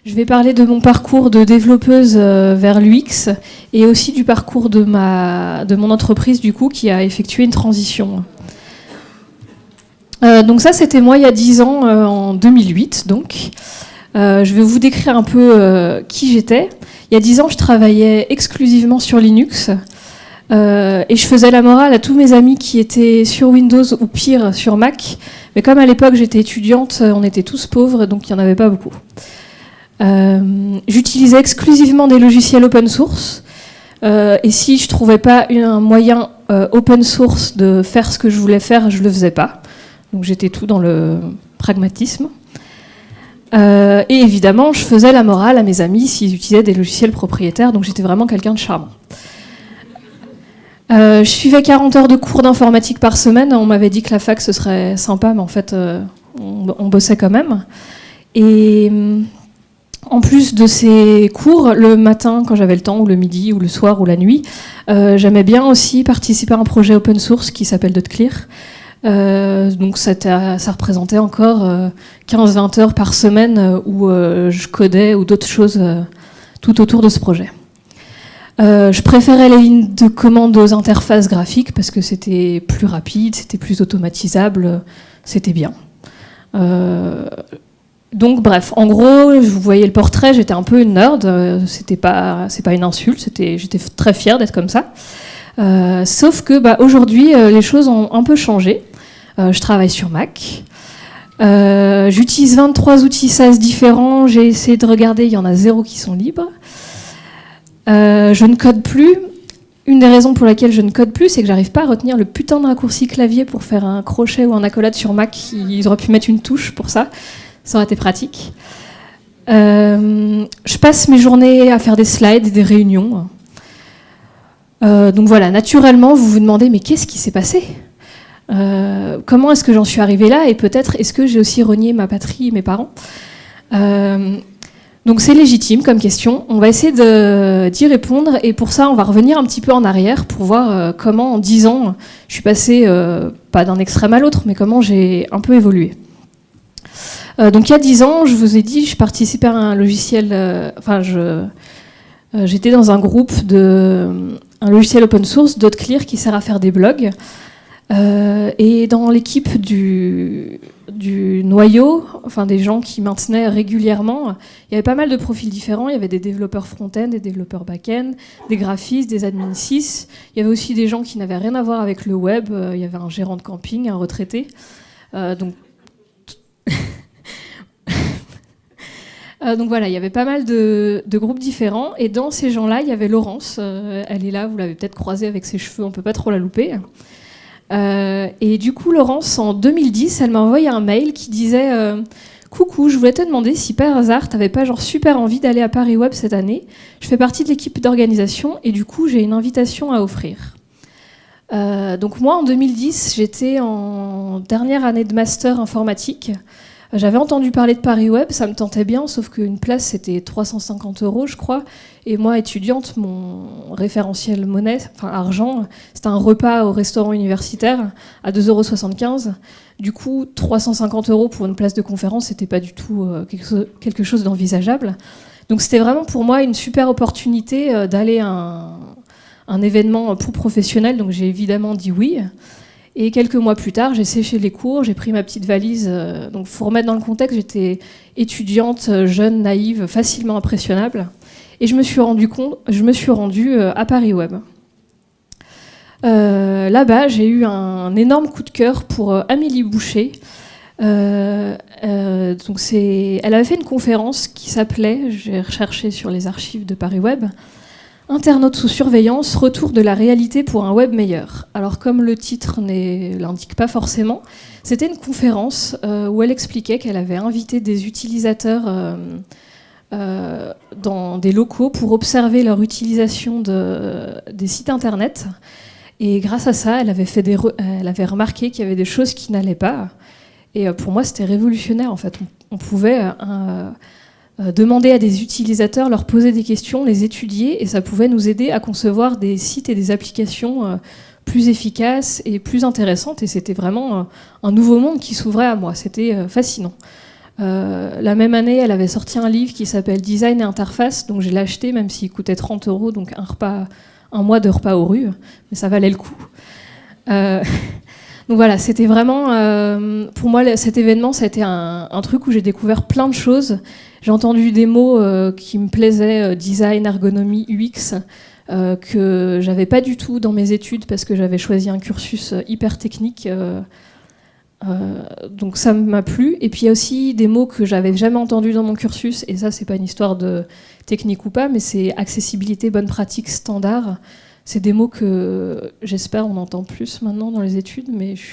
Je vais parler de mon parcours de développeuse vers l'UX et aussi du parcours de mon entreprise du coup qui a effectué une transition. Donc ça c'était moi il y a 10 ans, en 2008 donc. Je vais vous décrire un peu qui j'étais. Il y a 10 ans je travaillais exclusivement sur Linux et je faisais la morale à tous mes amis qui étaient sur Windows ou pire sur Mac. Mais comme à l'époque j'étais étudiante, on était tous pauvres donc il n'y en avait pas beaucoup. J'utilisais exclusivement des logiciels open source et si je trouvais pas un moyen open source de faire ce que je voulais faire, je le faisais pas. Donc j'étais tout dans le pragmatisme. Et évidemment, je faisais la morale à mes amis s'ils utilisaient des logiciels propriétaires, donc j'étais vraiment quelqu'un de charmant. Je suivais 40 heures de cours d'informatique par semaine. On m'avait dit que la fac ce serait sympa, mais en fait, on bossait quand même. Et en plus de ces cours, le matin, quand j'avais le temps, ou le midi, ou le soir, ou la nuit, j'aimais bien aussi participer à un projet open source qui s'appelle .clear. Donc ça représentait encore 15-20 heures par semaine où je codais ou d'autres choses tout autour de ce projet. Je préférais les lignes de commande aux interfaces graphiques parce que c'était plus rapide, c'était plus automatisable, c'était bien. Donc bref, en gros, vous voyez le portrait, j'étais un peu une nerd, c'est pas une insulte, j'étais très fière d'être comme ça. Sauf que aujourd'hui, les choses ont un peu changé. Je travaille sur Mac. J'utilise 23 outils SaaS différents. J'ai essayé de regarder, il y en a 0 qui sont libres. Je ne code plus. Une des raisons pour laquelle je ne code plus, c'est que j'arrive pas à retenir le putain de raccourci clavier pour faire un crochet ou un accolade sur Mac. Ils auraient pu mettre une touche pour ça. Ça aurait été pratique. Je passe mes journées à faire des slides et des réunions. Donc voilà, naturellement, vous vous demandez, mais qu'est-ce qui s'est passé ? Comment est-ce que j'en suis arrivée là ? Et peut-être, est-ce que j'ai aussi renié ma patrie et mes parents ? Donc c'est légitime comme question. On va essayer d'y répondre. Et pour ça, on va revenir un petit peu en arrière pour voir comment, en 10 ans, je suis passée, pas d'un extrême à l'autre, mais comment j'ai un peu évolué. Donc il y a 10 ans, je vous ai dit, je participais à un logiciel... j'étais dans un groupe un logiciel open source, .clear, qui sert à faire des blogs. Et dans l'équipe du noyau, enfin des gens qui maintenaient régulièrement, il y avait pas mal de profils différents. Il y avait des développeurs front-end, des développeurs back-end, des graphistes, des admin 6. Il y avait aussi des gens qui n'avaient rien à voir avec le web. Il y avait un gérant de camping, un retraité. Donc voilà, il y avait pas mal de groupes différents. Et dans ces gens-là, il y avait Laurence. Elle est là, vous l'avez peut-être croisée avec ses cheveux, on peut pas trop la louper. Et du coup, Laurence, en 2010, elle m'a envoyé un mail qui disait coucou, je voulais te demander si par hasard, t'avais pas genre super envie d'aller à Paris Web cette année. Je fais partie de l'équipe d'organisation et du coup, j'ai une invitation à offrir. Donc moi, en 2010, j'étais en dernière année de master informatique. J'avais entendu parler de Paris Web, ça me tentait bien, sauf qu'une place, c'était 350 €, je crois. Et moi, étudiante, mon référentiel monnaie, enfin argent, c'était un repas au restaurant universitaire à 2,75 €. Du coup, 350 € pour une place de conférence, c'était pas du tout quelque chose d'envisageable. Donc c'était vraiment pour moi une super opportunité d'aller à un événement pour professionnel. Donc j'ai évidemment dit oui. Et quelques mois plus tard, j'ai séché les cours, j'ai pris ma petite valise. Donc, faut remettre dans le contexte, j'étais étudiante, jeune, naïve, facilement impressionnable. Et je me suis rendue à Paris Web. Là-bas, j'ai eu un énorme coup de cœur pour Amélie Boucher. Elle avait fait une conférence qui s'appelait, j'ai recherché sur les archives de Paris Web, Internautes sous surveillance, retour de la réalité pour un web meilleur. Alors comme le titre ne l'indique pas forcément, c'était une conférence où elle expliquait qu'elle avait invité des utilisateurs dans des locaux pour observer leur utilisation des sites internet. Et grâce à ça, elle avait remarqué qu'il y avait des choses qui n'allaient pas. Et pour moi, c'était révolutionnaire en fait. On pouvait... demander à des utilisateurs, leur poser des questions, les étudier, et ça pouvait nous aider à concevoir des sites et des applications plus efficaces et plus intéressantes. Et c'était vraiment un nouveau monde qui s'ouvrait à moi. C'était fascinant. La même année, elle avait sorti un livre qui s'appelle Design et Interface, donc je l'ai acheté, même s'il coûtait 30 €, donc un mois de repas aux rues, mais ça valait le coup. Donc voilà, c'était vraiment, pour moi, cet événement, ça a été un truc où j'ai découvert plein de choses. J'ai entendu des mots qui me plaisaient, design, ergonomie, UX, que j'avais pas du tout dans mes études parce que j'avais choisi un cursus hyper technique. Donc ça m'a plu. Et puis il y a aussi des mots que j'avais jamais entendus dans mon cursus, et ça, c'est pas une histoire de technique ou pas, mais c'est accessibilité, bonne pratique, standard. C'est des mots que j'espère on entend plus maintenant dans les études, mais je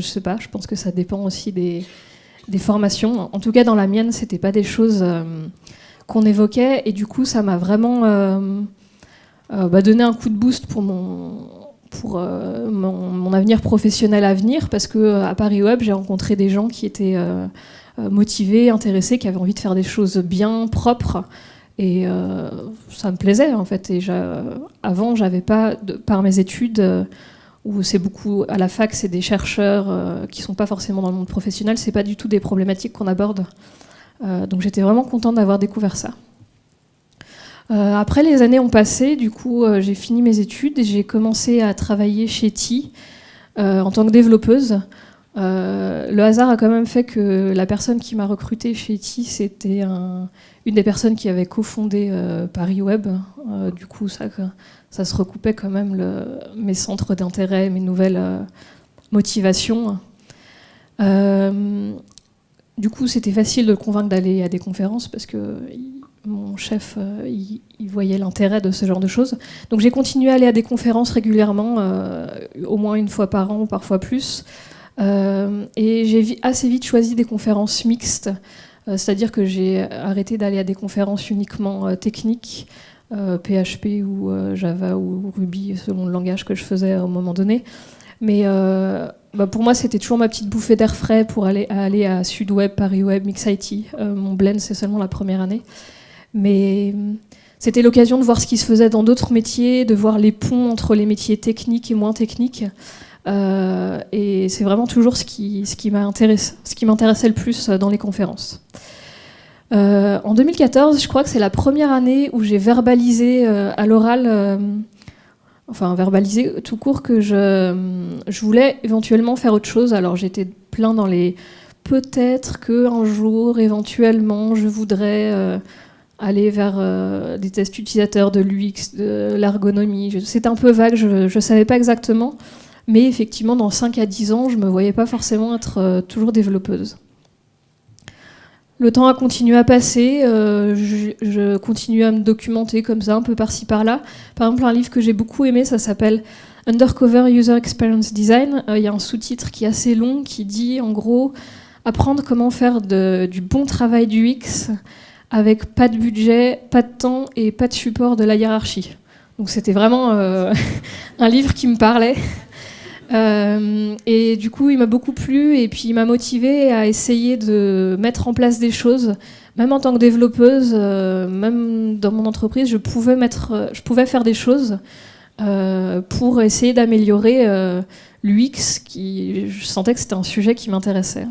sais pas, je pense que ça dépend aussi des formations. En tout cas, dans la mienne, c'était pas des choses qu'on évoquait, et du coup, ça m'a vraiment donné un coup de boost pour mon avenir professionnel à venir, parce qu'à Paris Web, j'ai rencontré des gens qui étaient motivés, intéressés, qui avaient envie de faire des choses bien, propres. Et ça me plaisait en fait. Et avant, j'avais pas, par mes études, où c'est beaucoup à la fac, c'est des chercheurs qui sont pas forcément dans le monde professionnel, c'est pas du tout des problématiques qu'on aborde. Donc j'étais vraiment contente d'avoir découvert ça. Après, les années ont passé, du coup, j'ai fini mes études et j'ai commencé à travailler chez Ti en tant que développeuse. Le hasard a quand même fait que la personne qui m'a recrutée chez Ti, c'était une des personnes qui avait cofondé Paris Web. Du coup, ça se recoupait quand même mes centres d'intérêt, mes nouvelles motivations. Du coup, c'était facile de le convaincre d'aller à des conférences parce que mon chef, il voyait l'intérêt de ce genre de choses. Donc j'ai continué à aller à des conférences régulièrement, au moins une fois par an, parfois plus. Et j'ai assez vite choisi des conférences mixtes, c'est-à-dire que j'ai arrêté d'aller à des conférences uniquement techniques, PHP ou Java ou Ruby, selon le langage que je faisais au moment donné. Mais pour moi, c'était toujours ma petite bouffée d'air frais pour aller à SudWeb, Paris Web, MixIT. Mon blend, c'est seulement la première année. Mais c'était l'occasion de voir ce qui se faisait dans d'autres métiers, de voir les ponts entre les métiers techniques et moins techniques. Et c'est vraiment toujours ce qui m'intéressait le plus dans les conférences. En 2014, je crois que c'est la première année où j'ai verbalisé à l'oral, verbalisé tout court, que je voulais éventuellement faire autre chose. Alors j'étais plein dans les peut-être qu'un jour, éventuellement, je voudrais aller vers des tests utilisateurs, de l'UX, de l'ergonomie. C'était un peu vague, je ne savais pas exactement. Mais effectivement, dans 5 à 10 ans, je ne me voyais pas forcément être toujours développeuse. Le temps a continué à passer, je continue à me documenter comme ça, un peu par-ci par-là. Par exemple, un livre que j'ai beaucoup aimé, ça s'appelle Undercover User Experience Design. Il y a un sous-titre qui est assez long, qui dit en gros apprendre comment faire du bon travail du UX avec pas de budget, pas de temps et pas de support de la hiérarchie. Donc c'était vraiment un livre qui me parlait. Et du coup, il m'a beaucoup plu et puis il m'a motivée à essayer de mettre en place des choses. Même en tant que développeuse, même dans mon entreprise, je pouvais faire des choses pour essayer d'améliorer l'UX. Je sentais que c'était un sujet qui m'intéressait.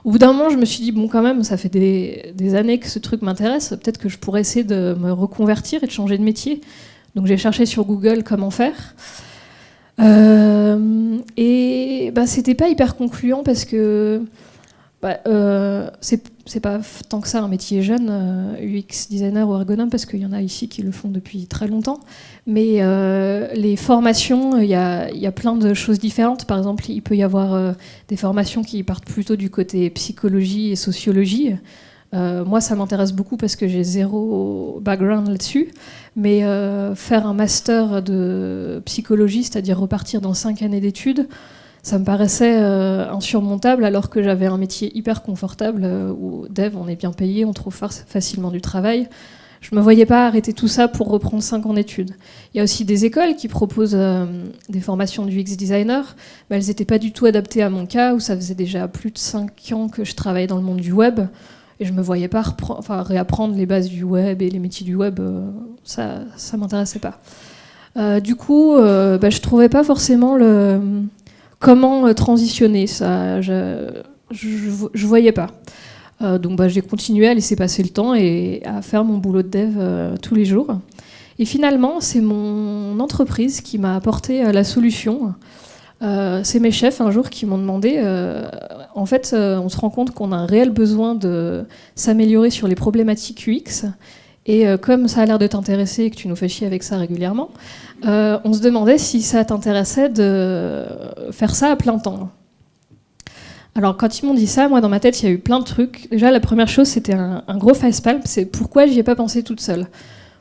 Au bout d'un moment, je me suis dit, bon, quand même, ça fait des années que ce truc m'intéresse, peut-être que je pourrais essayer de me reconvertir et de changer de métier. Donc j'ai cherché sur Google comment faire. Et c'était pas hyper concluant parce que c'est pas tant que ça un métier jeune, UX designer ou ergonome, parce qu'il y en a ici qui le font depuis très longtemps. Mais les formations, il y a plein de choses différentes. Par exemple, il peut y avoir des formations qui partent plutôt du côté psychologie et sociologie. Moi, ça m'intéresse beaucoup parce que j'ai zéro background là-dessus. Mais faire un master de psychologie, c'est-à-dire repartir dans 5 années d'études, ça me paraissait insurmontable, alors que j'avais un métier hyper confortable où dev, on est bien payé, on trouve facilement du travail. Je ne me voyais pas arrêter tout ça pour reprendre 5 ans d'études. Il y a aussi des écoles qui proposent des formations du UX designer, mais elles n'étaient pas du tout adaptées à mon cas, où ça faisait déjà plus de 5 ans que je travaillais dans le monde du web. Et je ne me voyais pas réapprendre les bases du web et les métiers du web, ça ne m'intéressait pas. Du coup, je ne trouvais pas forcément comment transitionner ça. je voyais pas. Donc j'ai continué à laisser passer le temps et à faire mon boulot de dev tous les jours. Et finalement, c'est mon entreprise qui m'a apporté la solution. C'est mes chefs un jour qui m'ont demandé, en fait, on se rend compte qu'on a un réel besoin de s'améliorer sur les problématiques UX. Et comme ça a l'air de t'intéresser et que tu nous fais chier avec ça régulièrement, on se demandait si ça t'intéressait de faire ça à plein temps. Alors quand ils m'ont dit ça, moi dans ma tête il y a eu plein de trucs. Déjà la première chose c'était un gros facepalm, c'est pourquoi j'y ai pas pensé toute seule.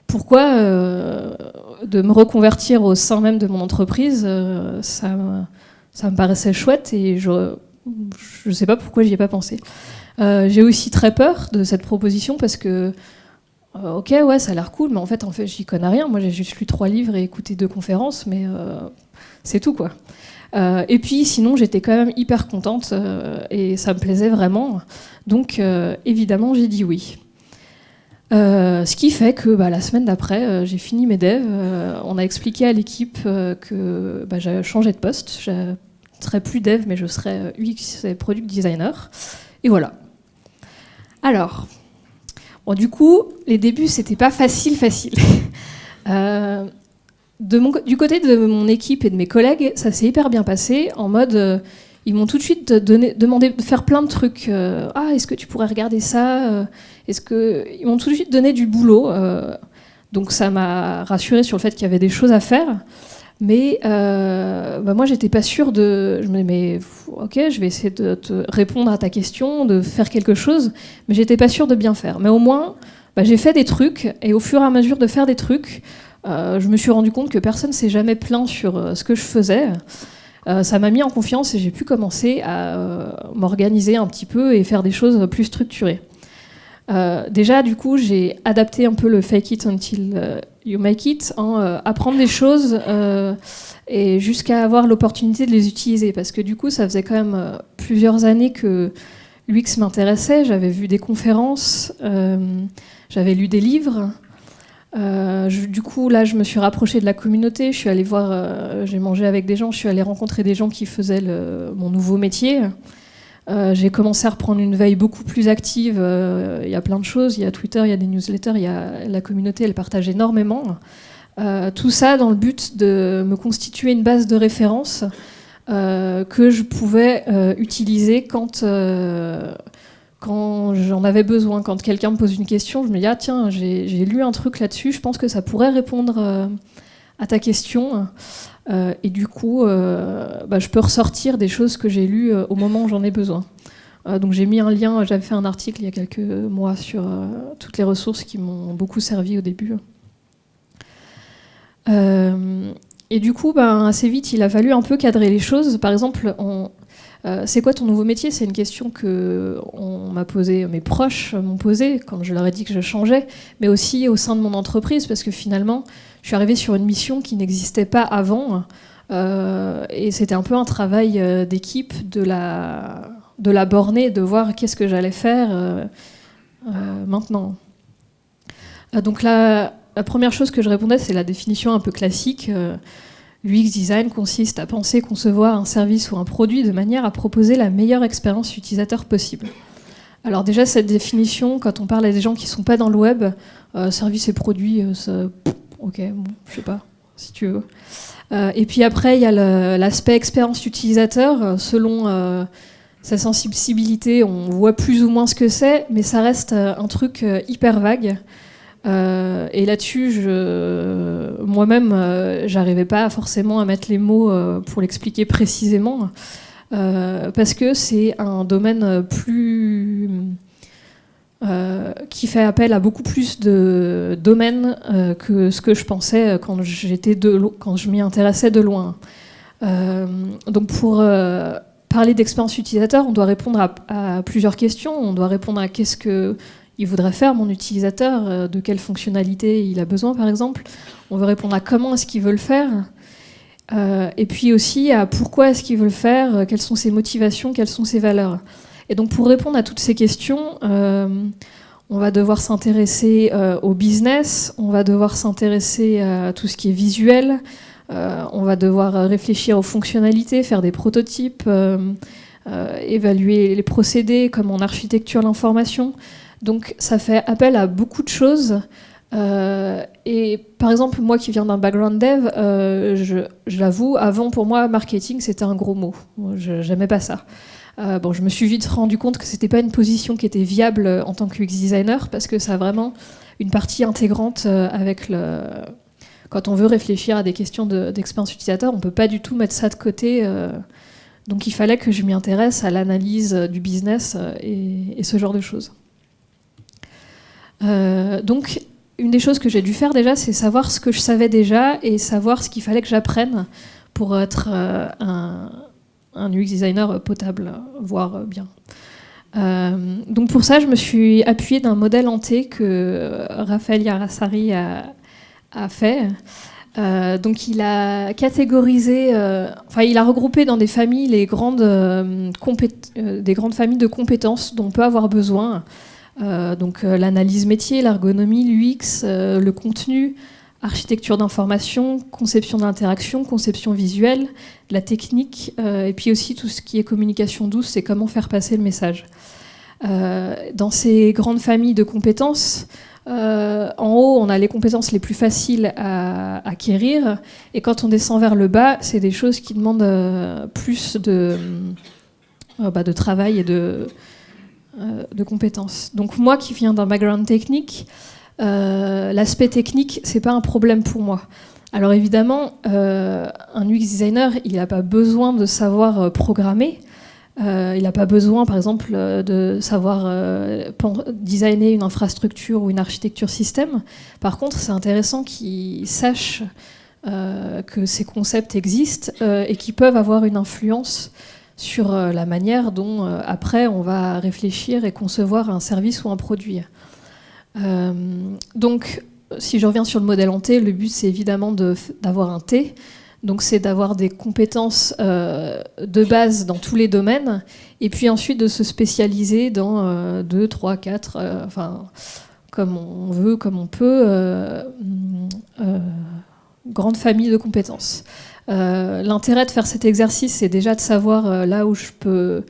Pourquoi de me reconvertir au sein même de mon entreprise, ça me paraissait chouette et je sais pas pourquoi j'y ai pas pensé. J'ai aussi très peur de cette proposition parce que ok ouais ça a l'air cool mais en fait j'y connais rien. Moi j'ai juste lu 3 livres et écouté 2 conférences mais c'est tout quoi. Et puis sinon j'étais quand même hyper contente et ça me plaisait vraiment. Donc évidemment j'ai dit oui. Ce qui fait que la semaine d'après j'ai fini mes devs. On a expliqué à l'équipe que j'avais changé de poste. Je ne serais plus dev mais je serais UX et product designer. Et voilà. Alors, bon, du coup les débuts c'était pas facile. Du côté de mon équipe et de mes collègues, ça s'est hyper bien passé, en mode, ils m'ont tout de suite demandé de faire plein de trucs. Est-ce que tu pourrais regarder ça Ils m'ont tout de suite donné du boulot. Donc ça m'a rassurée sur le fait qu'il y avait des choses à faire. Mais moi, j'étais pas sûre de... Je me disais, mais ok, je vais essayer de te répondre à ta question, de faire quelque chose, mais j'étais pas sûre de bien faire. Mais au moins, j'ai fait des trucs, et au fur et à mesure de faire des trucs, je me suis rendu compte que personne ne s'est jamais plaint sur ce que je faisais. Ça m'a mis en confiance et j'ai pu commencer à m'organiser un petit peu et faire des choses plus structurées. Déjà, du coup, j'ai adapté un peu le fake it until you make it, apprendre des choses et jusqu'à avoir l'opportunité de les utiliser. Parce que du coup, ça faisait quand même plusieurs années que l'UX m'intéressait. J'avais vu des conférences, j'avais lu des livres. Du coup, là, je me suis rapprochée de la communauté. Je suis allée voir, j'ai mangé avec des gens. Je suis allée rencontrer des gens qui faisaient mon nouveau métier. J'ai commencé à reprendre une veille beaucoup plus active. Il y a plein de choses. Il y a Twitter, il y a des newsletters, il y a la communauté. Elle partage énormément. Tout ça dans le but de me constituer une base de référence que je pouvais utiliser quand j'en avais besoin. Quand quelqu'un me pose une question, je me dis « Ah tiens, j'ai lu un truc là-dessus, je pense que ça pourrait répondre à ta question. » Et du coup, je peux ressortir des choses que j'ai lues au moment où j'en ai besoin. Donc j'ai mis un lien, j'avais fait un article il y a quelques mois sur toutes les ressources qui m'ont beaucoup servi au début. Et du coup, assez vite, il a fallu un peu cadrer les choses. Par exemple, c'est quoi ton nouveau métier ? C'est une question que m'a posée, mes proches m'ont posée quand je leur ai dit que je changeais, mais aussi au sein de mon entreprise, parce que finalement, je suis arrivée sur une mission qui n'existait pas avant, et c'était un peu un travail d'équipe de la borner, de voir qu'est-ce que j'allais faire maintenant. Donc la première chose que je répondais, c'est la définition un peu classique. L'UX design consiste à penser, concevoir un service ou un produit de manière à proposer la meilleure expérience utilisateur possible. Alors déjà, cette définition, quand on parle à des gens qui ne sont pas dans le web, service et produit, ok, bon, je sais pas, si tu veux. Et puis après, il y a l'aspect expérience utilisateur. Selon sa sensibilité, on voit plus ou moins ce que c'est, mais ça reste un truc hyper vague. Et là-dessus, moi-même, j'arrivais pas forcément à mettre les mots pour l'expliquer précisément, parce que c'est un domaine qui fait appel à beaucoup plus de domaines que ce que je pensais quand je m'y intéressais de loin. Donc pour parler d'expérience utilisateur, on doit répondre à plusieurs questions. On doit répondre à qu'est-ce que il voudrait faire, mon utilisateur, de quelle fonctionnalité il a besoin, par exemple. On veut répondre à comment est-ce qu'il veut le faire, et puis aussi à pourquoi est-ce qu'il veut le faire, quelles sont ses motivations, quelles sont ses valeurs. Et donc pour répondre à toutes ces questions, on va devoir s'intéresser au business, on va devoir s'intéresser à tout ce qui est visuel, on va devoir réfléchir aux fonctionnalités, faire des prototypes, évaluer les procédés, comme on architecture l'information. Donc ça fait appel à beaucoup de choses. Et par exemple, moi qui viens d'un background dev, je l'avoue, avant pour moi, marketing c'était un gros mot. Je n'aimais pas ça. Je me suis vite rendu compte que c'était pas une position qui était viable en tant que UX designer, parce que ça a vraiment une partie intégrante quand on veut réfléchir à des questions d'expérience utilisateur, on peut pas du tout mettre ça de côté. Donc il fallait que je m'y intéresse à l'analyse du business et ce genre de choses. Donc une des choses que j'ai dû faire déjà, c'est savoir ce que je savais déjà et savoir ce qu'il fallait que j'apprenne pour être un UX designer potable, voire bien. Donc pour ça, je me suis appuyée d'un modèle en T que Raphaël Yarasari a fait. Donc il a catégorisé, il a regroupé dans des familles des grandes familles de compétences dont on peut avoir besoin. L'analyse métier, l'ergonomie, l'UX, le contenu, architecture d'information, conception d'interaction, conception visuelle, la technique, et puis aussi tout ce qui est communication douce, c'est comment faire passer le message. Dans ces grandes familles de compétences, en haut, on a les compétences les plus faciles à acquérir, et quand on descend vers le bas, c'est des choses qui demandent plus de travail et de compétences. Donc moi qui viens d'un background technique, l'aspect technique, c'est pas un problème pour moi. Alors évidemment, un UX designer, il n'a pas besoin de savoir programmer. Il n'a pas besoin, par exemple, de savoir designer une infrastructure ou une architecture système. Par contre, c'est intéressant qu'il sache que ces concepts existent et qu'ils peuvent avoir une influence sur la manière dont, après, on va réfléchir et concevoir un service ou un produit. Donc, si je reviens sur le modèle en T, le but, c'est évidemment d'avoir un T. Donc, c'est d'avoir des compétences de base dans tous les domaines, et puis ensuite de se spécialiser dans 2, 3, 4, comme on veut, comme on peut, grande famille de compétences. L'intérêt de faire cet exercice, c'est déjà de savoir là où je peux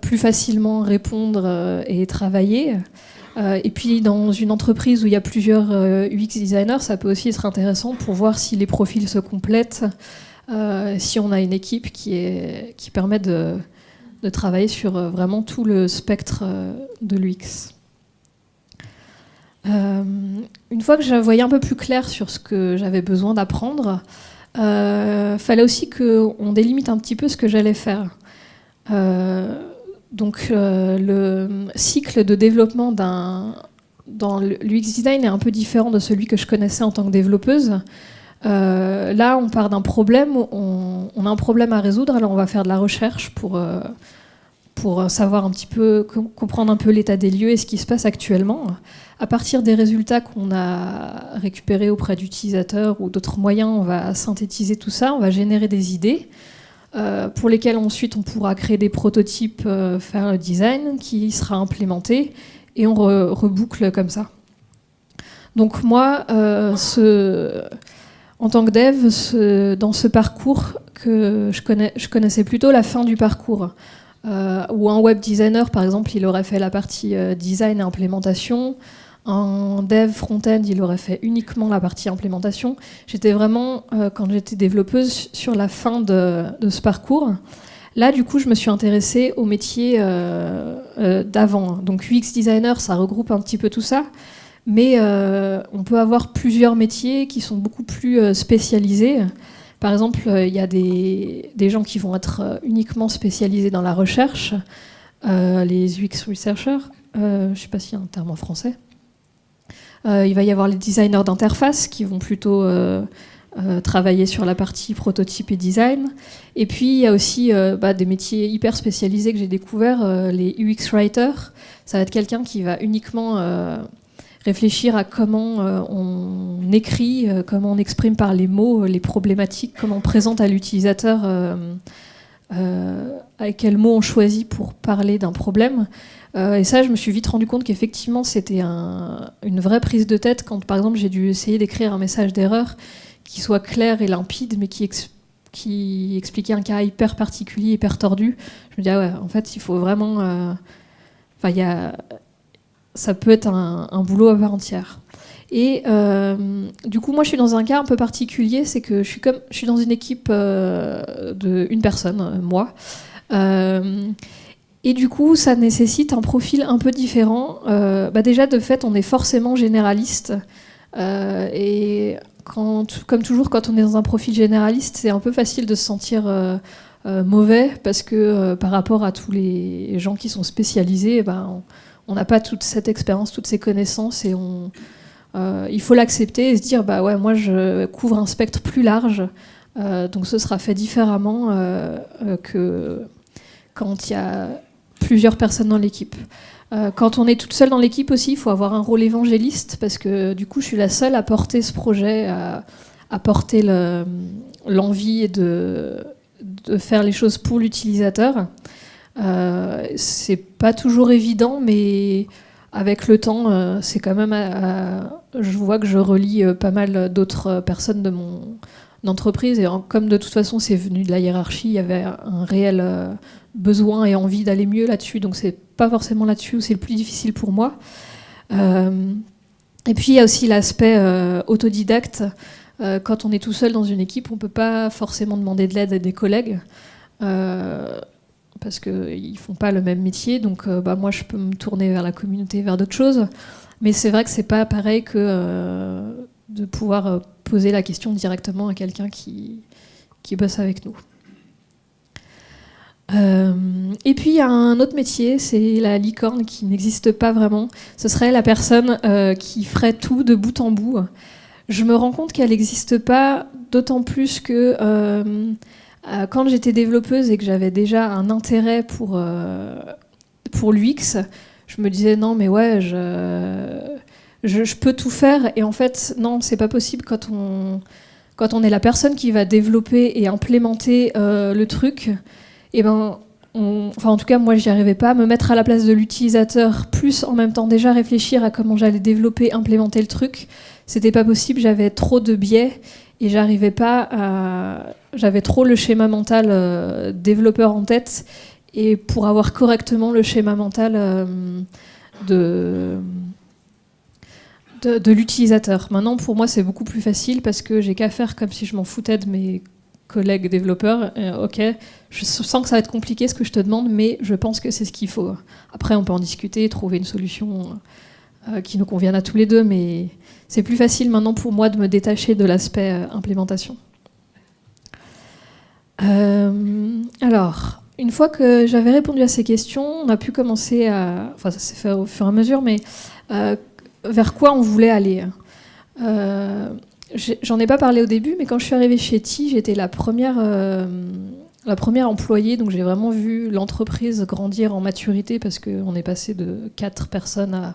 plus facilement répondre et travailler. Et puis dans une entreprise où il y a plusieurs UX designers, ça peut aussi être intéressant pour voir si les profils se complètent, si on a une équipe qui permet de travailler sur vraiment tout le spectre de l'UX. Une fois que je voyais un peu plus clair sur ce que j'avais besoin d'apprendre, fallait aussi qu'on délimite un petit peu ce que j'allais faire. Le cycle de développement dans l'UX design est un peu différent de celui que je connaissais en tant que développeuse. Là, on part d'un problème, on a un problème à résoudre, alors on va faire de la recherche pour savoir un petit peu, comprendre un peu l'état des lieux et ce qui se passe actuellement. À partir des résultats qu'on a récupérés auprès d'utilisateurs ou d'autres moyens, on va synthétiser tout ça, on va générer des idées. Pour lesquels ensuite on pourra créer des prototypes, faire le design qui sera implémenté et on reboucle comme ça. Donc moi, en tant que dev, dans ce parcours que je connaissais plutôt la fin du parcours, où un web designer par exemple il aurait fait la partie design et implémentation. Un dev front-end, il aurait fait uniquement la partie implémentation. J'étais vraiment, quand j'étais développeuse, sur la fin de ce parcours. Là, du coup, je me suis intéressée au métier d'avant. Donc UX designer, ça regroupe un petit peu tout ça. Mais on peut avoir plusieurs métiers qui sont beaucoup plus spécialisés. Par exemple, il y a des gens qui vont être uniquement spécialisés dans la recherche, les UX researchers. Je ne sais pas s'il y a un terme en français. Il va y avoir les designers d'interface qui vont plutôt travailler sur la partie prototype et design. Et puis, il y a aussi des métiers hyper spécialisés que j'ai découverts, les UX writers. Ça va être quelqu'un qui va uniquement réfléchir à comment on écrit, comment on exprime par les mots les problématiques, comment on présente à l'utilisateur avec quels mots on choisit pour parler d'un problème. Et ça, je me suis vite rendu compte qu'effectivement, c'était une vraie prise de tête quand, par exemple, j'ai dû essayer d'écrire un message d'erreur qui soit clair et limpide, mais qui qui expliquait un cas hyper particulier, hyper tordu. Je me dis, ah ouais, en fait, il faut vraiment... ça peut être un boulot à part entière. Et du coup, moi, je suis dans un cas un peu particulier, c'est que je suis dans une équipe d'une personne, moi. Et du coup, ça nécessite un profil un peu différent. Déjà, de fait, on est forcément généraliste. Et comme toujours, quand on est dans un profil généraliste, c'est un peu facile de se sentir mauvais, parce que par rapport à tous les gens qui sont spécialisés, on n'a pas toute cette expérience, toutes ces connaissances, et il faut l'accepter et se dire, ouais, moi, je couvre un spectre plus large, donc ce sera fait différemment que quand il y a plusieurs personnes dans l'équipe. Quand on est toute seule dans l'équipe aussi, il faut avoir un rôle évangéliste, parce que du coup, je suis la seule à porter ce projet, à porter l'envie de faire les choses pour l'utilisateur. C'est pas toujours évident, mais avec le temps, c'est quand même... je vois que je relie pas mal d'autres personnes de mon entreprise, et comme de toute façon c'est venu de la hiérarchie, il y avait un réel besoin et envie d'aller mieux là-dessus, donc c'est pas forcément là-dessus où c'est le plus difficile pour moi. Et puis il y a aussi l'aspect autodidacte. Quand on est tout seul dans une équipe, on peut pas forcément demander de l'aide à des collègues, parce qu'ils font pas le même métier, donc moi je peux me tourner vers la communauté, vers d'autres choses, mais c'est vrai que c'est pas pareil que de pouvoir poser la question directement à quelqu'un qui bosse avec nous. Et puis il y a un autre métier, c'est la licorne, qui n'existe pas vraiment. Ce serait la personne qui ferait tout de bout en bout. Je me rends compte qu'elle n'existe pas, d'autant plus que quand j'étais développeuse et que j'avais déjà un intérêt pour l'UX, je me disais non mais ouais, je peux tout faire, et en fait non, c'est pas possible. Quand on est la personne qui va développer et implémenter le truc, et en tout cas moi j'y arrivais pas, me mettre à la place de l'utilisateur, plus en même temps déjà réfléchir à comment j'allais développer, implémenter le truc, c'était pas possible. J'avais trop de biais et j'arrivais pas j'avais trop le schéma mental développeur en tête, et pour avoir correctement le schéma mental de l'utilisateur. Maintenant, pour moi, c'est beaucoup plus facile, parce que j'ai qu'à faire comme si je m'en foutais de mes collègues développeurs. Ok, je sens que ça va être compliqué ce que je te demande, mais je pense que c'est ce qu'il faut. Après, on peut en discuter, trouver une solution qui nous convienne à tous les deux, mais c'est plus facile maintenant pour moi de me détacher de l'aspect implémentation. Alors, une fois que j'avais répondu à ces questions, on a pu commencer à... Enfin, ça s'est fait au fur et à mesure, mais vers quoi on voulait aller. J'en ai pas parlé au début, mais quand je suis arrivée chez TI, j'étais la première employée, donc j'ai vraiment vu l'entreprise grandir en maturité, parce qu'on est passé de 4 personnes à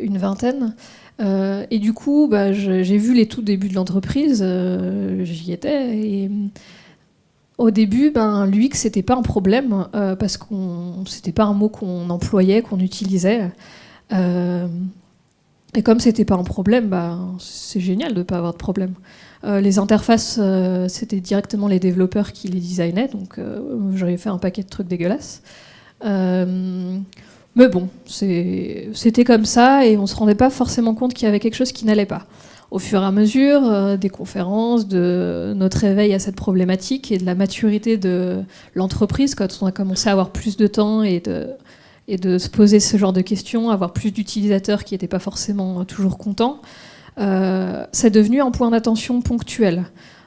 une vingtaine. Et du coup, j'ai vu les tout débuts de l'entreprise, j'y étais, et au début, l'UX, c'était pas un problème, parce que c'était pas un mot qu'on employait, qu'on utilisait. Et comme c'était pas un problème, c'est génial de pas avoir de problème. Les interfaces, c'était directement les développeurs qui les designaient, donc j'avais fait un paquet de trucs dégueulasses. Mais bon, c'était comme ça, et on se rendait pas forcément compte qu'il y avait quelque chose qui n'allait pas. Au fur et à mesure des conférences, de notre éveil à cette problématique et de la maturité de l'entreprise, quand on a commencé à avoir plus de temps et de se poser ce genre de questions, avoir plus d'utilisateurs qui n'étaient pas forcément toujours contents, c'est devenu un point d'attention ponctuel.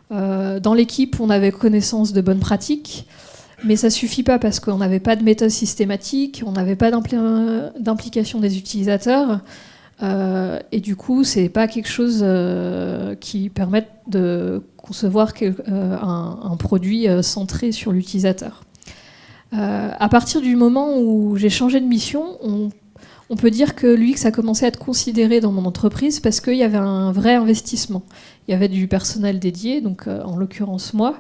Dans l'équipe, on avait connaissance de bonnes pratiques, mais ça ne suffit pas, parce qu'on n'avait pas de méthode systématique, on n'avait pas d'implication des utilisateurs, et du coup, ce n'est pas quelque chose qui permette de concevoir un produit centré sur l'utilisateur. À partir du moment où j'ai changé de mission, on peut dire que l'UX a commencé à être considéré dans mon entreprise, parce qu'il y avait un vrai investissement. Il y avait du personnel dédié, donc en l'occurrence moi,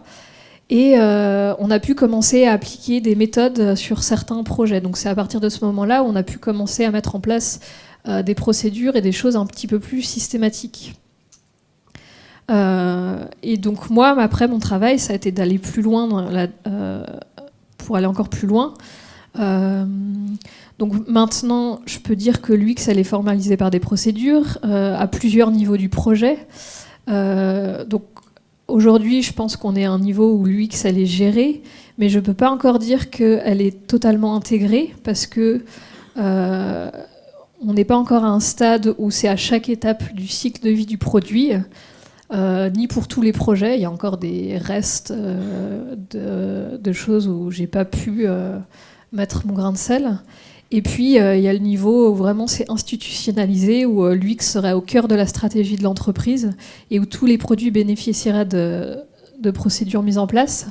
et on a pu commencer à appliquer des méthodes sur certains projets. Donc c'est à partir de ce moment-là où on a pu commencer à mettre en place des procédures et des choses un petit peu plus systématiques. Et donc moi, après mon travail, ça a été d'aller plus loin pour aller encore plus loin. Donc maintenant, je peux dire que l'UX, elle est formalisée par des procédures à plusieurs niveaux du projet. Donc aujourd'hui, je pense qu'on est à un niveau où l'UX, elle est gérée, mais je ne peux pas encore dire qu'elle est totalement intégrée parce que on n'est pas encore à un stade où c'est à chaque étape du cycle de vie du produit, ni pour tous les projets. Il y a encore des restes de choses où j'ai pas pu mettre mon grain de sel. Et puis, il y a le niveau où vraiment c'est institutionnalisé, où l'UX serait au cœur de la stratégie de l'entreprise et où tous les produits bénéficieraient de procédures mises en place.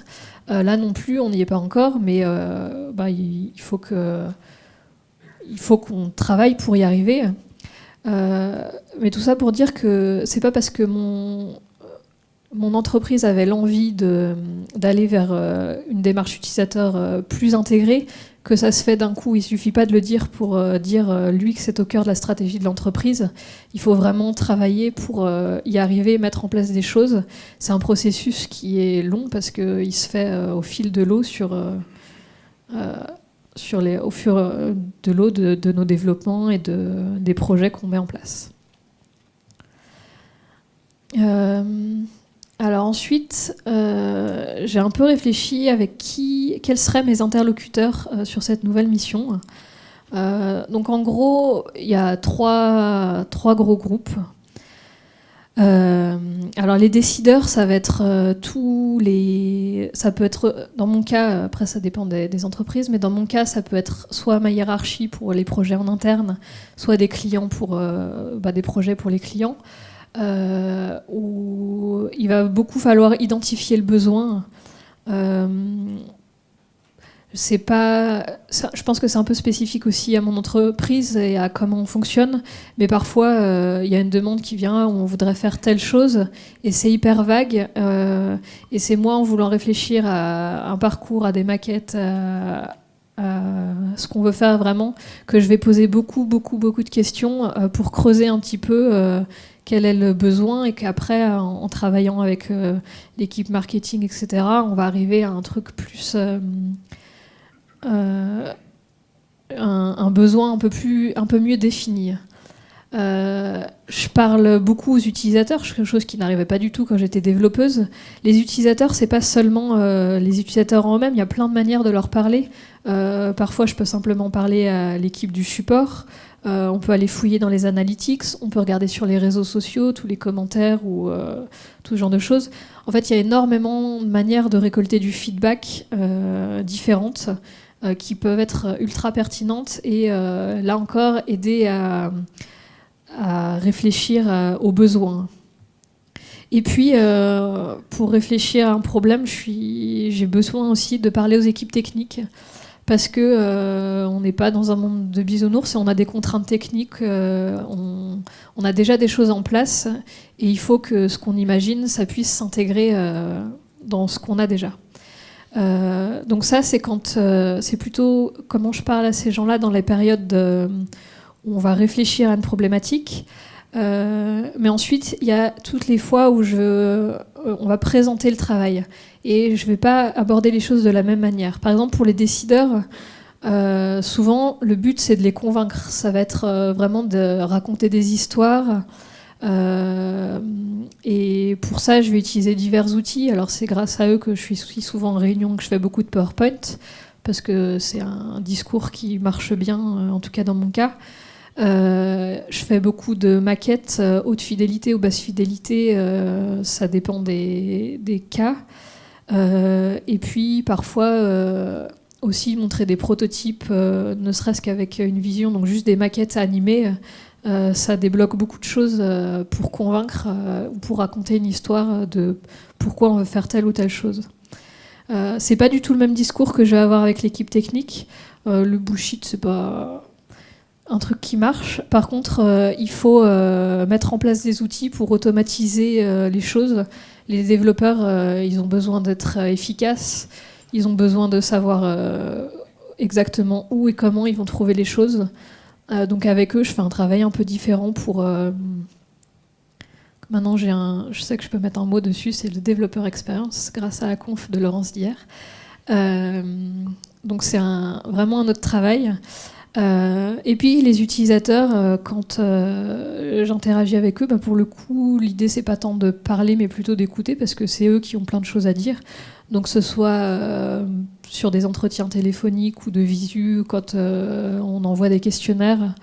Là non plus, on n'y est pas encore, mais il faut qu'on travaille pour y arriver. Mais tout ça pour dire que c'est pas parce que mon entreprise avait l'envie d'aller vers une démarche utilisateur plus intégrée que ça se fait d'un coup. Il suffit pas de le dire pour dire lui que c'est au cœur de la stratégie de l'entreprise. Il faut vraiment travailler pour y arriver, mettre en place des choses. C'est un processus qui est long parce qu'il se fait au fil de l'eau au fur de l'eau de nos développements et des projets qu'on met en place. Alors ensuite, j'ai un peu réfléchi avec quels seraient mes interlocuteurs sur cette nouvelle mission. Donc en gros, il y a trois gros groupes. Alors les décideurs, ça va être ça peut être, dans mon cas, après ça dépend des entreprises, mais dans mon cas, ça peut être soit ma hiérarchie pour les projets en interne, soit des clients pour des projets pour les clients. Où il va beaucoup falloir identifier le besoin. Je pense que c'est un peu spécifique aussi à mon entreprise et à comment on fonctionne, mais parfois il y a une demande qui vient où on voudrait faire telle chose et c'est hyper vague, et c'est moi en voulant réfléchir à un parcours, à des maquettes, à ce qu'on veut faire vraiment, que je vais poser beaucoup de questions pour creuser un petit peu quel est le besoin, et qu'après, en travaillant avec l'équipe marketing, etc., on va arriver à un truc plus... un besoin un peu mieux défini. Je parle beaucoup aux utilisateurs, quelque chose qui n'arrivait pas du tout quand j'étais développeuse. Les utilisateurs, c'est pas seulement les utilisateurs en eux-mêmes, il y a plein de manières de leur parler. Parfois, je peux simplement parler à l'équipe du support. On peut aller fouiller dans les analytics, on peut regarder sur les réseaux sociaux, tous les commentaires ou tout ce genre de choses. En fait, il y a énormément de manières de récolter du feedback différentes qui peuvent être ultra pertinentes et là encore aider à réfléchir aux besoins. Et puis, pour réfléchir à un problème, j'ai besoin aussi de parler aux équipes techniques. Parce que on n'est pas dans un monde de bisounours et on a des contraintes techniques, on a déjà des choses en place et il faut que ce qu'on imagine, ça puisse s'intégrer dans ce qu'on a déjà. Donc ça, c'est plutôt comment je parle à ces gens-là dans les périodes où on va réfléchir à une problématique. Mais ensuite, il y a toutes les fois où on va présenter le travail. Et je ne vais pas aborder les choses de la même manière. Par exemple, pour les décideurs, souvent, le but, c'est de les convaincre. Ça va être vraiment de raconter des histoires. Et pour ça, je vais utiliser divers outils. Alors, c'est grâce à eux que je suis souvent en réunion, que je fais beaucoup de PowerPoint, parce que c'est un discours qui marche bien, en tout cas dans mon cas. Je fais beaucoup de maquettes, haute fidélité ou basse fidélité, ça dépend des cas. Et puis parfois aussi montrer des prototypes, ne serait-ce qu'avec une vision, donc juste des maquettes animées, ça débloque beaucoup de choses pour convaincre ou pour raconter une histoire de pourquoi on veut faire telle ou telle chose. C'est pas du tout le même discours que je vais avoir avec l'équipe technique. Le bullshit, c'est pas un truc qui marche. Par contre, il faut mettre en place des outils pour automatiser les choses. Les développeurs, ils ont besoin d'être efficaces. Ils ont besoin de savoir exactement où et comment ils vont trouver les choses. Donc avec eux, je fais un travail un peu différent pour Maintenant, je sais que je peux mettre un mot dessus, c'est le développeur expérience, grâce à la conf de Laurence d'hier. Donc c'est vraiment un autre travail. Et puis les utilisateurs, quand j'interagis avec eux, pour le coup, l'idée c'est pas tant de parler, mais plutôt d'écouter, parce que c'est eux qui ont plein de choses à dire. Donc que ce soit sur des entretiens téléphoniques ou de visu, quand on envoie des questionnaires,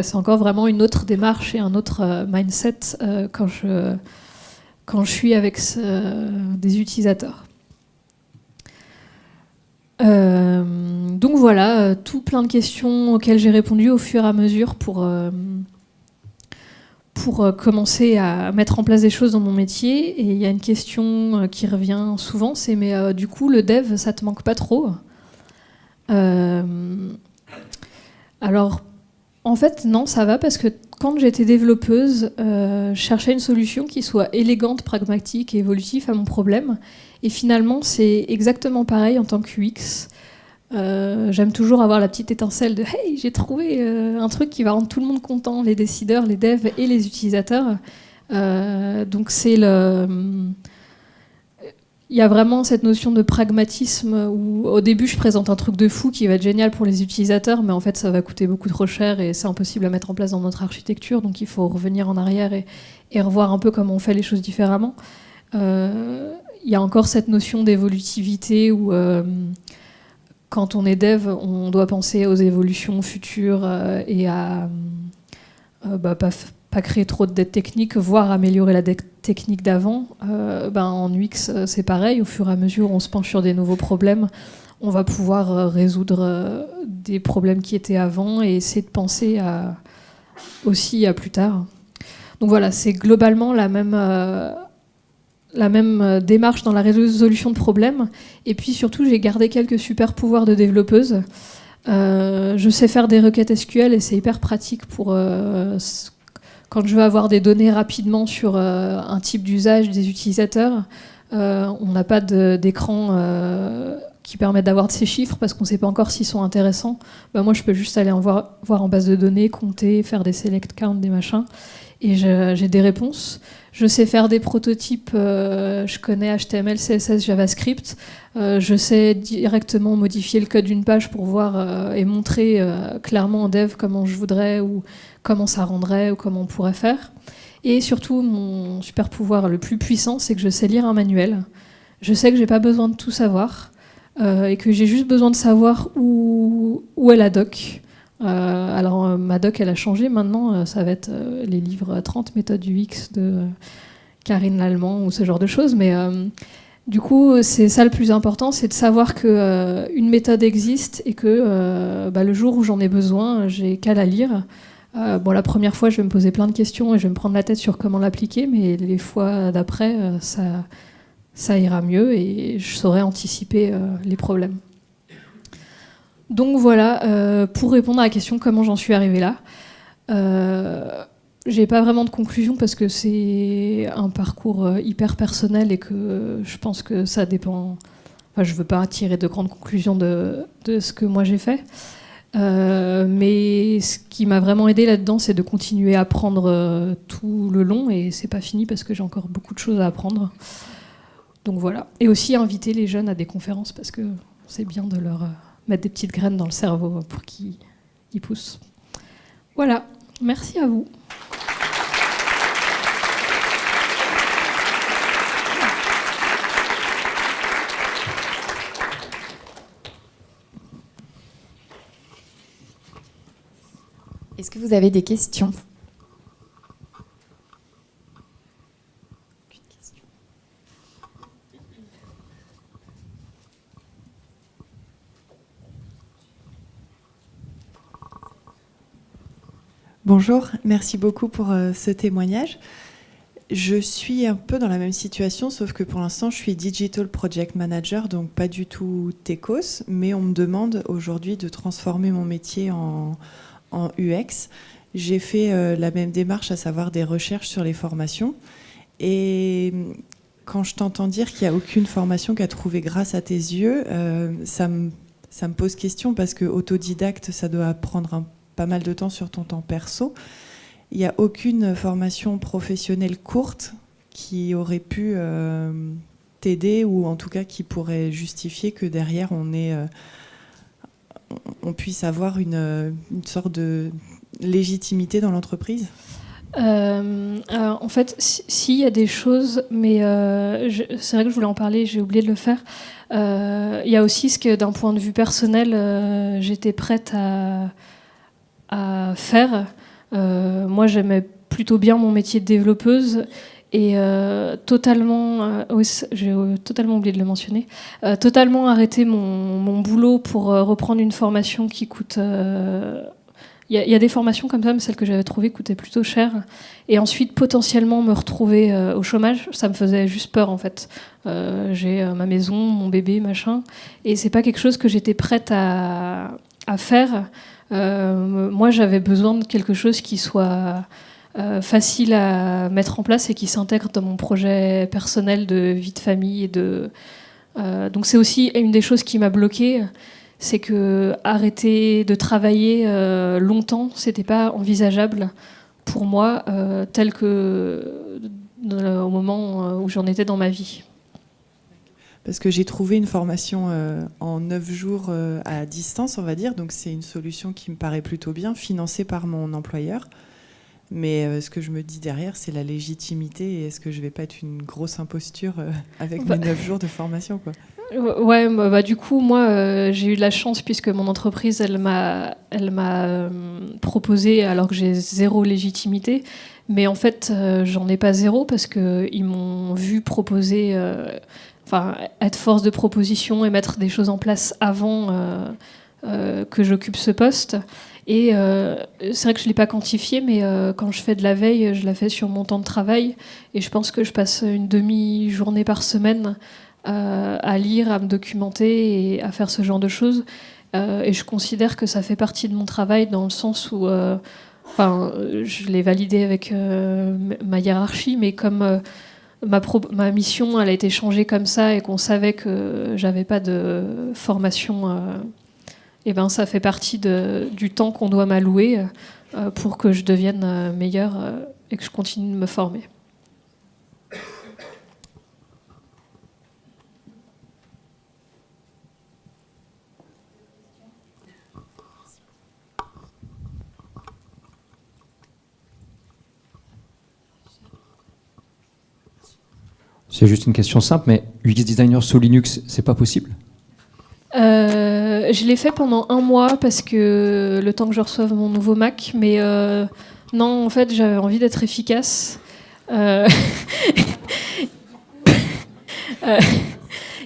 c'est encore vraiment une autre démarche et un autre mindset quand je suis avec des utilisateurs. Donc voilà, tout plein de questions auxquelles j'ai répondu au fur et à mesure pour commencer à mettre en place des choses dans mon métier. Et il y a une question qui revient souvent, c'est mais du coup le dev, ça te manque pas trop? Alors en fait non, ça va, parce que quand j'étais développeuse, je cherchais une solution qui soit élégante, pragmatique et évolutive à mon problème. Et finalement, c'est exactement pareil en tant que UX. J'aime toujours avoir la petite étincelle de « Hey, j'ai trouvé un truc qui va rendre tout le monde content, les décideurs, les devs et les utilisateurs ». Donc il y a vraiment cette notion de pragmatisme où au début je présente un truc de fou qui va être génial pour les utilisateurs, mais en fait ça va coûter beaucoup trop cher et c'est impossible à mettre en place dans notre architecture, donc il faut revenir en arrière et revoir un peu comment on fait les choses différemment. Il y a encore cette notion d'évolutivité où quand on est dev, on doit penser aux évolutions futures et à pas créer trop de dettes techniques, voire améliorer la dette technique d'avant. En UX, c'est pareil. Au fur et à mesure, on se penche sur des nouveaux problèmes. On va pouvoir résoudre des problèmes qui étaient avant et essayer de penser aussi à plus tard. Donc voilà, c'est globalement la même démarche dans la résolution de problèmes. Et puis surtout, j'ai gardé quelques super pouvoirs de développeuse. Je sais faire des requêtes SQL et c'est hyper pratique pour quand je veux avoir des données rapidement sur un type d'usage des utilisateurs. On n'a pas d'écran qui permet d'avoir de ces chiffres parce qu'on ne sait pas encore s'ils sont intéressants. Moi, je peux juste aller voir en base de données, compter, faire des select count, des machins. Et j'ai des réponses. Je sais faire des prototypes, je connais HTML, CSS, JavaScript. Je sais directement modifier le code d'une page pour voir et montrer clairement en dev comment je voudrais ou comment ça rendrait ou comment on pourrait faire. Et surtout, mon super pouvoir le plus puissant, c'est que je sais lire un manuel. Je sais que j'ai pas besoin de tout savoir et que j'ai juste besoin de savoir où est la doc. Alors ma doc elle a changé maintenant, ça va être les livres 30 méthodes UX de Karine Lallemand ou ce genre de choses, mais du coup c'est ça le plus important, c'est de savoir que une méthode existe et que le jour où j'en ai besoin, j'ai qu'à la lire. La première fois je vais me poser plein de questions et je vais me prendre la tête sur comment l'appliquer, mais les fois d'après ça ira mieux et je saurai anticiper les problèmes. Donc voilà, pour répondre à la question comment j'en suis arrivée là, j'ai pas vraiment de conclusion parce que c'est un parcours hyper personnel et que je pense que ça dépend. Enfin, je veux pas tirer de grandes conclusions de ce que moi j'ai fait, mais ce qui m'a vraiment aidée là-dedans, c'est de continuer à apprendre tout le long et c'est pas fini parce que j'ai encore beaucoup de choses à apprendre. Donc voilà, et aussi inviter les jeunes à des conférences parce que c'est bien de leur mettre des petites graines dans le cerveau pour qu'ils poussent. Voilà, merci à vous. Est-ce que vous avez des questions ? Bonjour, merci beaucoup pour ce témoignage. Je suis un peu dans la même situation, sauf que pour l'instant, je suis Digital Project Manager, donc pas du tout techos, mais on me demande aujourd'hui de transformer mon métier en UX. J'ai fait la même démarche, à savoir des recherches sur les formations. Et quand je t'entends dire qu'il n'y a aucune formation qu'à trouver grâce à tes yeux, ça me pose question parce que autodidacte, ça doit prendre pas mal de temps sur ton temps perso. il n'y a aucune formation professionnelle courte qui aurait pu t'aider, ou en tout cas qui pourrait justifier que derrière on puisse avoir une sorte de légitimité dans l'entreprise? En fait, si, il y a des choses, mais c'est vrai que je voulais en parler, j'ai oublié de le faire. Il y a aussi ce que, d'un point de vue personnel, j'étais prête à faire. Moi, j'aimais plutôt bien mon métier de développeuse. Et oui, j'ai totalement oublié de le mentionner, totalement arrêté mon boulot pour reprendre une formation qui coûte... Il y a des formations comme ça, mais celle que j'avais trouvée coûtait plutôt cher. Et ensuite, potentiellement, me retrouver au chômage, ça me faisait juste peur, en fait. J'ai ma maison, mon bébé, machin. Et c'est pas quelque chose que j'étais prête à faire. Moi, j'avais besoin de quelque chose qui soit facile à mettre en place et qui s'intègre dans mon projet personnel de vie de famille. Donc c'est aussi une des choses qui m'a bloquée. C'est que arrêter de travailler longtemps, c'était pas envisageable pour moi, tel que au moment où j'en étais dans ma vie. Parce que j'ai trouvé une formation en 9 jours à distance, on va dire. Donc c'est une solution qui me paraît plutôt bien, financée par mon employeur. Mais ce que je me dis derrière, c'est la légitimité. Et est-ce que je vais pas être une grosse imposture avec mes 9 jours de formation, quoi? Ouais, du coup, moi, j'ai eu de la chance puisque mon entreprise, elle m'a proposé alors que j'ai zéro légitimité. Mais en fait, j'en ai pas zéro parce qu'ils m'ont vu proposer, être force de proposition et mettre des choses en place avant que j'occupe ce poste. Et c'est vrai que je ne l'ai pas quantifié, mais quand je fais de la veille, je la fais sur mon temps de travail. Et je pense que je passe une demi-journée par semaine à lire, à me documenter et à faire ce genre de choses. Et je considère que ça fait partie de mon travail dans le sens où je l'ai validé avec ma hiérarchie, mais comme ma mission elle a été changée comme ça et qu'on savait que j'avais pas de formation, et ben ça fait partie du temps qu'on doit m'allouer pour que je devienne meilleure et que je continue de me former. C'est juste une question simple, mais UX designer sous Linux, c'est pas possible? Je l'ai fait pendant 1 mois parce que le temps que je reçoive mon nouveau Mac, mais non, en fait, j'avais envie d'être efficace. Il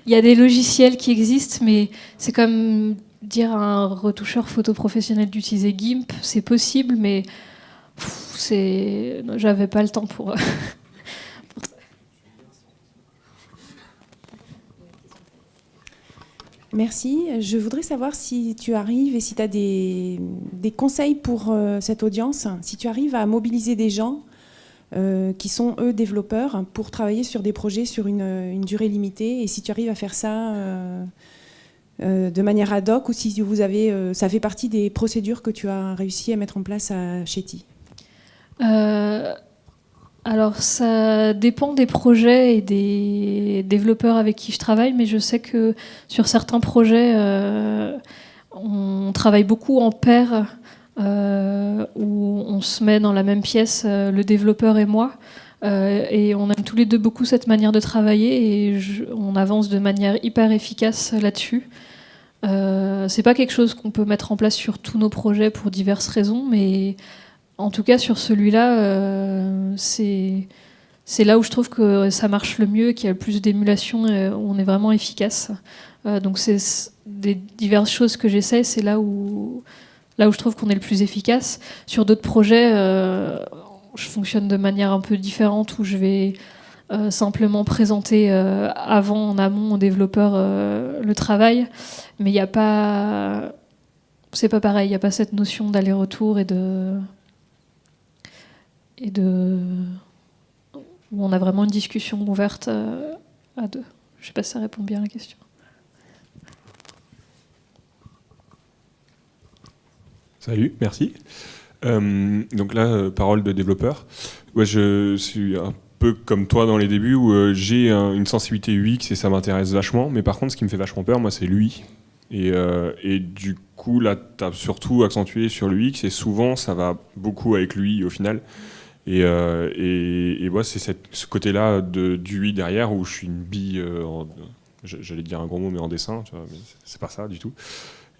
y a des logiciels qui existent, mais c'est comme dire à un retoucheur photo professionnel d'utiliser GIMP, c'est possible, mais j'avais pas le temps pour... Merci. Je voudrais savoir si tu arrives et si tu as des conseils pour cette audience, si tu arrives à mobiliser des gens qui sont, eux, développeurs pour travailler sur des projets sur une durée limitée, et si tu arrives à faire ça de manière ad hoc, ou si ça fait partie des procédures que tu as réussi à mettre en place à Shetty. Alors, ça dépend des projets et des développeurs avec qui je travaille, mais je sais que sur certains projets, on travaille beaucoup en pair, où on se met dans la même pièce, le développeur et moi, et on aime tous les deux beaucoup cette manière de travailler, et on avance de manière hyper efficace là-dessus. C'est pas quelque chose qu'on peut mettre en place sur tous nos projets pour diverses raisons, mais... En tout cas, sur celui-là, c'est là où je trouve que ça marche le mieux, qu'il y a le plus d'émulation, où on est vraiment efficace. Donc c'est des diverses choses que j'essaie, c'est là où je trouve qu'on est le plus efficace. Sur d'autres projets, je fonctionne de manière un peu différente, où je vais simplement présenter avant, en amont, aux développeurs le travail. Mais il n'y a pas... C'est pas pareil, il n'y a pas cette notion d'aller-retour où on a vraiment une discussion ouverte à deux. Je ne sais pas si ça répond bien à la question. Salut, merci. Donc là, parole de développeur. Ouais, je suis un peu comme toi dans les débuts où j'ai une sensibilité UX et ça m'intéresse vachement. Mais par contre, ce qui me fait vachement peur, moi, c'est l'UI. Et du coup, là, tu as surtout accentué sur l'UX et souvent, ça va beaucoup avec l'UI au final. Et moi, c'est ce côté-là du UI derrière où je suis une bille, j'allais dire un gros mot, mais en dessin, tu vois, mais c'est pas ça du tout.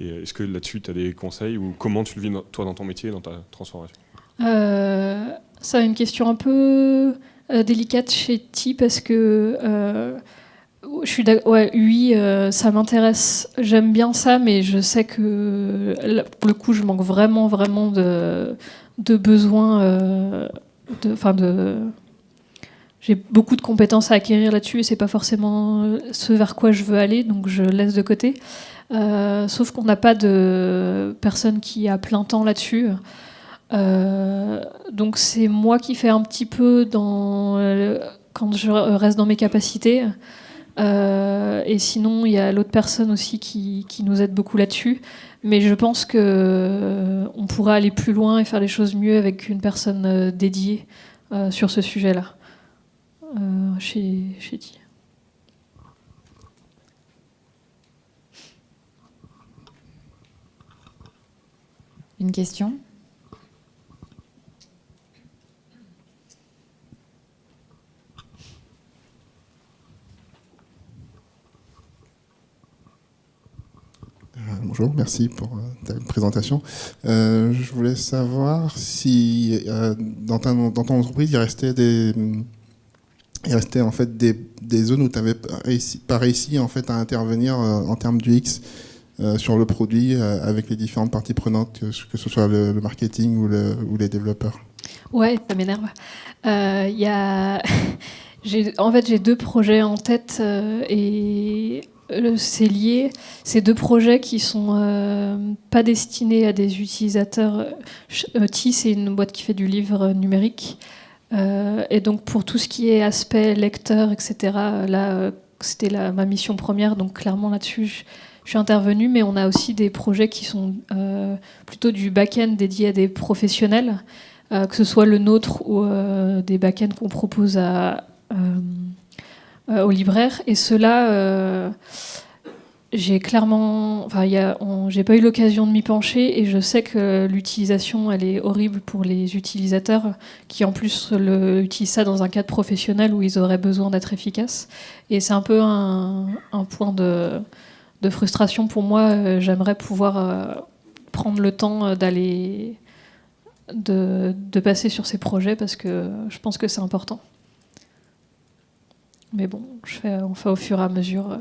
Et est-ce que là-dessus, tu as des conseils ou comment tu le vis, toi, dans ton métier, dans ta transformation ? Ça, une question un peu délicate chez Ti parce que je suis ouais, UI, ça m'intéresse, j'aime bien ça, mais je sais que là, pour le coup, je manque vraiment de besoins, j'ai beaucoup de compétences à acquérir là-dessus et c'est pas forcément ce vers quoi je veux aller, donc je laisse de côté. Sauf qu'on n'a pas de personne qui a plein temps là-dessus. Donc c'est moi qui fais un petit peu quand je reste dans mes capacités. Et sinon, il y a l'autre personne aussi qui nous aide beaucoup là-dessus. Mais je pense qu'on pourra aller plus loin et faire les choses mieux avec une personne dédiée sur ce sujet-là. Chez Ti. Une question ? Bonjour, merci pour ta présentation. Je voulais savoir si dans ton entreprise, il restait en fait des zones où tu n'avais pas réussi en fait, à intervenir en termes d'UX sur le produit avec les différentes parties prenantes, que ce soit le marketing ou les développeurs. Ouais, ça m'énerve. J'ai 2 projets en tête et c'est lié. C'est 2 projets qui sont pas destinés à des utilisateurs. Ti, c'est une boîte qui fait du livre numérique. Et donc pour tout ce qui est aspect lecteur, etc., là, c'était ma mission première. Donc clairement là-dessus, je suis intervenue. Mais on a aussi des projets qui sont plutôt du back-end dédié à des professionnels, que ce soit le nôtre ou des back-ends qu'on propose aux libraires. Et cela, j'ai clairement, j'ai pas eu l'occasion de m'y pencher et je sais que l'utilisation, elle est horrible pour les utilisateurs qui en plus utilisent ça dans un cadre professionnel où ils auraient besoin d'être efficaces. Et c'est un peu un point de frustration pour moi. J'aimerais pouvoir prendre le temps d'aller de passer sur ces projets parce que je pense que c'est important. Mais bon, on fait au fur et à mesure.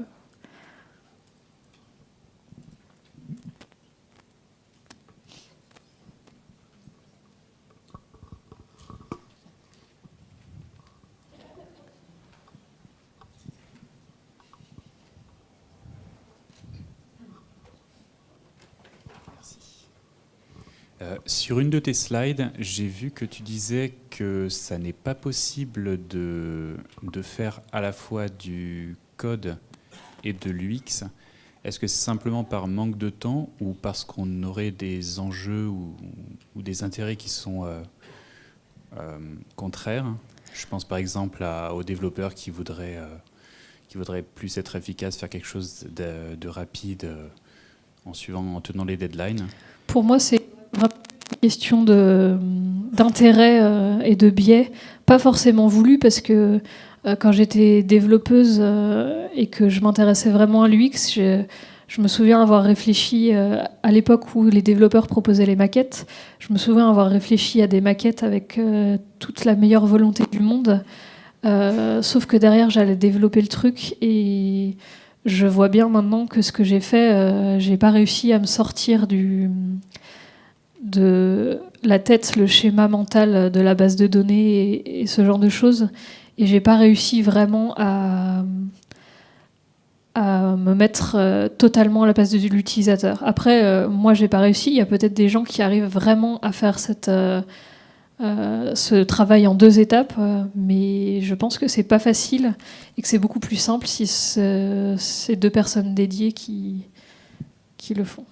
Sur une de tes slides, j'ai vu que tu disais que ça n'est pas possible de faire à la fois du code et de l'UX. Est-ce que c'est simplement par manque de temps ou parce qu'on aurait des enjeux ou des intérêts qui sont contraires ? Je pense par exemple aux développeurs qui voudraient plus être efficaces, faire quelque chose de rapide en tenant les deadlines. Pour moi, c'est vraiment une question d'intérêt et de biais, pas forcément voulu, parce que quand j'étais développeuse et que je m'intéressais vraiment à l'UX, je me souviens avoir réfléchi, à l'époque où les développeurs proposaient les maquettes, je me souviens avoir réfléchi à des maquettes avec toute la meilleure volonté du monde, sauf que derrière, j'allais développer le truc et je vois bien maintenant que ce que j'ai fait, j'ai pas réussi à me sortir de la tête, le schéma mental de la base de données et ce genre de choses. Et j'ai pas réussi vraiment à me mettre totalement à la place de l'utilisateur. Après, moi, j'ai pas réussi. Il y a peut-être des gens qui arrivent vraiment à faire ce travail en 2 étapes, mais je pense que c'est pas facile et que c'est beaucoup plus simple si c'est 2 personnes dédiées qui le font.